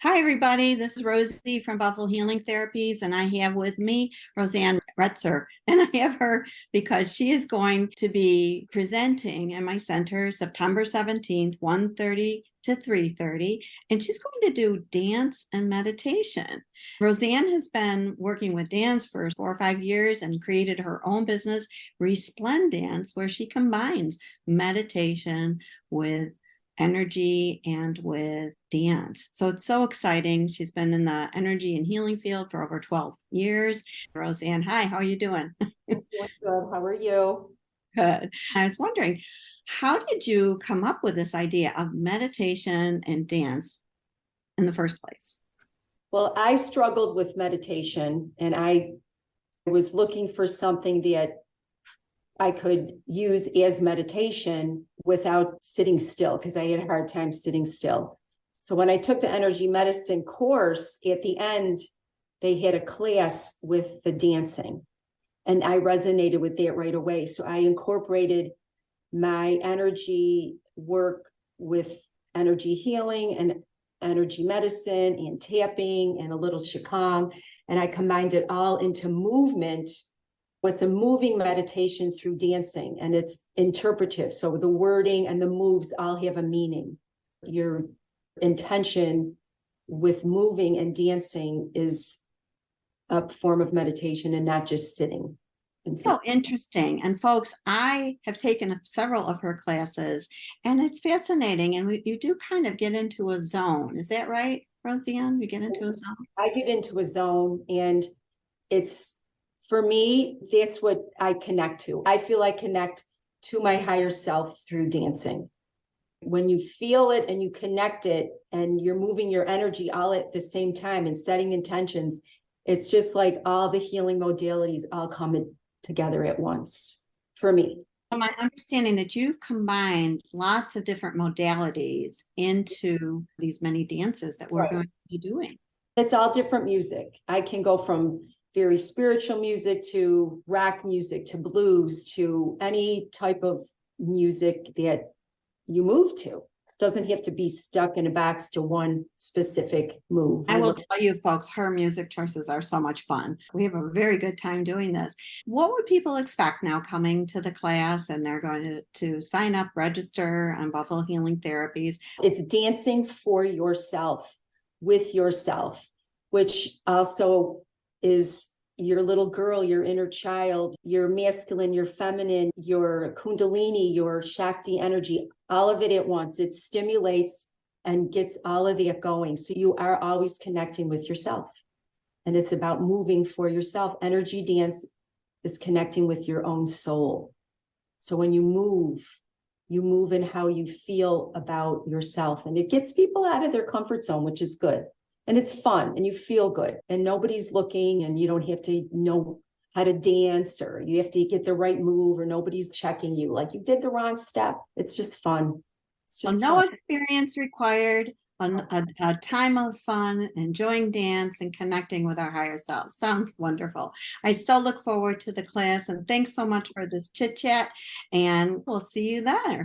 Hi, everybody. This is Rosie from Buffalo Healing Therapies, and I have with me Rosanne Roetzer. And I have her because she is going to be presenting in my center September 17th, 1:30 to 3:30, and she's going to do dance and meditation. Roseanne has been working with dance for 4 or 5 years and created her own business, ResplenDance, where she combines meditation with energy and with dance. So it's so exciting. She's been in the energy and healing field for over 12 years. Roseanne, hi, how are you doing? Doing good. How are you? Good. I was wondering, how did you come up with this idea of meditation and dance in the first place? Well, I struggled with meditation and I was looking for something that I could use as meditation without sitting still because I had a hard time sitting still. So when I took the energy medicine course, at the end, they had a class with the dancing and I resonated with that right away. So I incorporated my energy work with energy healing and energy medicine and tapping and a little qigong. And I combined it all into movement. It's a moving meditation through dancing, and it's interpretive. So the wording and the moves all have a meaning. Your intention with moving and dancing is a form of meditation and not just sitting. So interesting. And folks, I have taken several of her classes, and it's fascinating. And you do kind of get into a zone. Is that right, Roseanne? You get into a zone? I get into a zone, and it's, for me, that's what I connect to. I feel I connect to my higher self through dancing. When you feel it and you connect it and you're moving your energy all at the same time and setting intentions, it's just like all the healing modalities all come together at once for me. My understanding that you've combined lots of different modalities into these many dances that we're going to be doing. It's all different music. I can go from very spiritual music to rock music to blues to any type of music that you move to. It doesn't have to be stuck in a box to one specific move. I will tell you, folks, her music choices are so much fun. We have a very good time doing this. What would people expect now coming to the class and they're going to sign up, register on Buffalo Healing Therapies? It's dancing for yourself, with yourself, which also is your little girl, your inner child, your masculine, your feminine, your kundalini, your Shakti energy, all of it at once. It stimulates and gets all of that going. So you are always connecting with yourself. And it's about moving for yourself. Energy dance is connecting with your own soul. So when you move in how you feel about yourself. And it gets people out of their comfort zone, which is good. And it's fun and you feel good and nobody's looking and you don't have to know how to dance or you have to get the right move or nobody's checking you like you did the wrong step. It's just fun. It's just no fun. experience required, a time of fun, enjoying dance and connecting with our higher self. Sounds wonderful. I so look forward to the class and thanks so much for this chit chat and we'll see you there.